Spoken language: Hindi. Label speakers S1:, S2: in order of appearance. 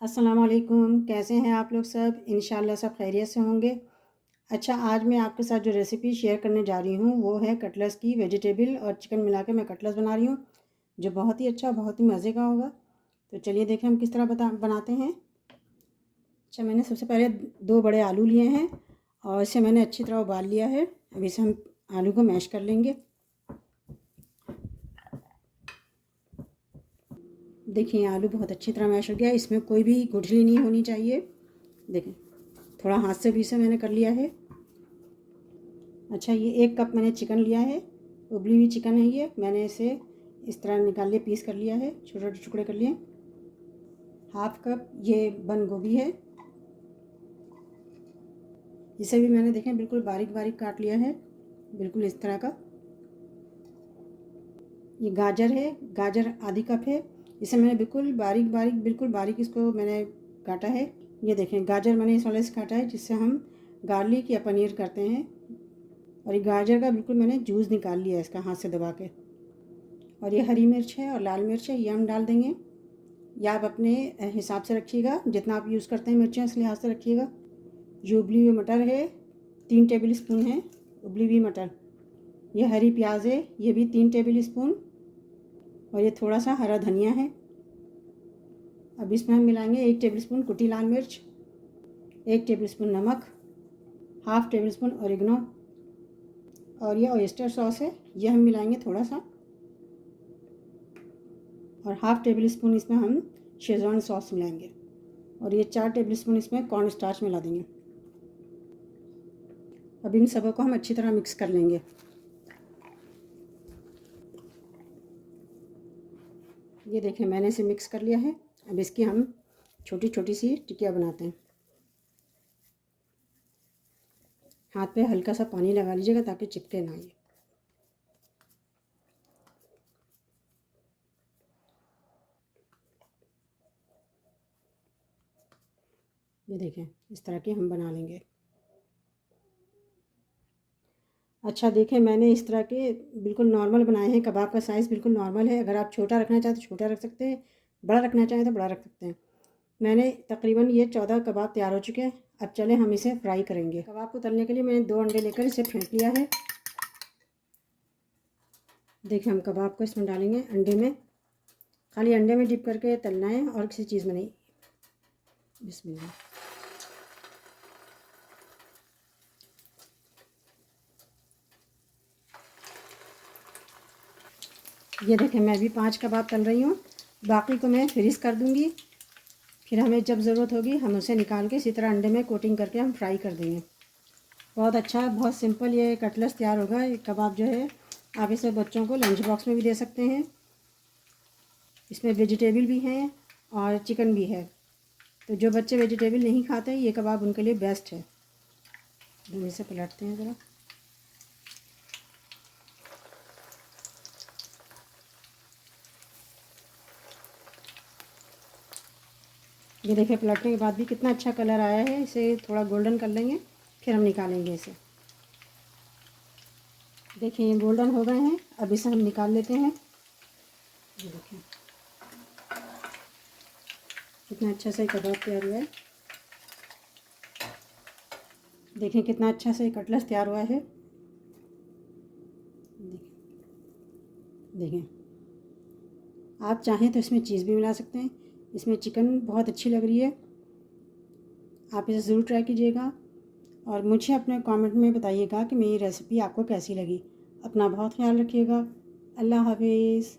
S1: अस्सलामुअलैकुम, कैसे हैं आप लोग सब? इंशाल्लाह सब खैरियत से होंगे। अच्छा, आज मैं आपके साथ जो रेसिपी शेयर करने जा रही हूँ वो है कटलेट्स की। वेजिटेबल और चिकन मिला के मैं कटलेट्स बना रही हूँ, जो बहुत ही अच्छा, बहुत ही मज़े का होगा। तो चलिए देखें हम किस तरह बनाते हैं। अच्छा, मैंने सबसे पहले 2 बड़े आलू लिए हैं और इसे मैंने अच्छी तरह उबाल लिया है। अब इसे हम आलू को मैश कर लेंगे। देखिए आलू बहुत अच्छी तरह मैश हो गया, इसमें कोई भी गुठली नहीं होनी चाहिए। देखें, थोड़ा हाथ से भी इसे मैंने कर लिया है। अच्छा, ये 1 कप मैंने चिकन लिया है, उबली हुई चिकन है ये। मैंने इसे इस तरह निकाल लिया, पीस कर लिया है, छोटे छोटे टुकड़े कर लिए। 1/2 कप ये बंद गोभी है, इसे भी मैंने देखें बिल्कुल बारीक बारीक काट लिया है, बिल्कुल इस तरह का। ये गाजर है, गाजर आधी कप है, इसे मैंने बिल्कुल बारीक बारीक, बिल्कुल बारीक इसको मैंने काटा है। ये देखें गाजर मैंने इस वाले से काटा है जिससे हम गार्लिक या पनीर करते हैं। और ये गाजर का बिल्कुल मैंने जूस निकाल लिया है इसका हाथ से दबा के। और ये हरी मिर्च है और लाल मिर्च है, ये हम डाल देंगे। या आप अपने हिसाब से रखिएगा, जितना आप यूज़ करते हैं मिर्चें इस लिहाज से रखिएगा। जो उबली हुई मटर है 3 टेबल स्पून है, उबली हुई मटर। ये हरी प्याज है, ये भी 3 टेबल स्पून। और ये थोड़ा सा हरा धनिया है। अब इसमें हम मिलाएंगे 1 टेबल स्पून कुटी लाल मिर्च, 1 टेबल स्पून नमक, 1/2 टेबल स्पून ऑरिगेनो। और ये ऑयस्टर सॉस है, ये हम मिलाएंगे थोड़ा सा। और 1/2 टेबल स्पून इसमें हम शेज़वान सॉस मिलाएंगे। और ये 4 टेबल स्पून इसमें कॉर्न स्टार्च मिला देंगे। अब इन सबों को हम अच्छी तरह मिक्स कर लेंगे। ये देखें मैंने इसे मिक्स कर लिया है। अब इसकी हम छोटी छोटी सी टिकिया बनाते हैं। हाथ पे हल्का सा पानी लगा लीजिएगा ताकि चिपके ना ये देखें इस तरह के हम बना लेंगे। अच्छा देखें, मैंने इस तरह के बिल्कुल नॉर्मल बनाए हैं। कबाब का साइज़ बिल्कुल नॉर्मल है, अगर आप छोटा रखना चाहें तो छोटा रख सकते हैं, बड़ा रखना चाहें तो बड़ा रख सकते हैं। मैंने तकरीबन ये 14 कबाब तैयार हो चुके हैं। अब चलें हम इसे फ्राई करेंगे। कबाब को तलने के लिए मैंने 2 अंडे लेकर इसे फेंट लिया है। देखिए हम कबाब को इसमें डालेंगे, अंडे में। खाली अंडे में डिप करके तलना है और किसी चीज़ में नहीं। बिस्मिल्लाह। ये देखें मैं अभी 5 कबाब तल रही हूँ, बाकी को मैं फ्रीज़ कर दूँगी। फिर हमें जब ज़रूरत होगी हम उसे निकाल के इसी तरह अंडे में कोटिंग करके हम फ्राई कर देंगे। बहुत अच्छा, बहुत सिंपल ये कटलेट्स तैयार होगा। ये कबाब जो है आप इसे बच्चों को लंच बॉक्स में भी दे सकते हैं। इसमें वेजिटेबल भी हैं और चिकन भी है, तो जो बच्चे वेजिटेबल नहीं खाते ये कबाब उनके लिए बेस्ट है। हम इसे पलटते हैं ज़रा। ये देखिए पलटने के बाद भी कितना अच्छा कलर आया है। इसे थोड़ा गोल्डन कर लेंगे, फिर हम निकालेंगे इसे। देखिए ये गोल्डन हो गए हैं, अब इसे हम निकाल लेते हैं। ये देखिए कितना अच्छा सा कबाब तैयार हुआ है। देखें कितना अच्छा से कटलेट्स तैयार हुआ है। देखें आप चाहें तो इसमें चीज़ भी मिला सकते हैं। इसमें चिकन बहुत अच्छी लग रही है, आप इसे ज़रूर ट्राई कीजिएगा। और मुझे अपने कमेंट में बताइएगा कि मेरी रेसिपी आपको कैसी लगी। अपना बहुत ख्याल रखिएगा। अल्लाह हाफिज़।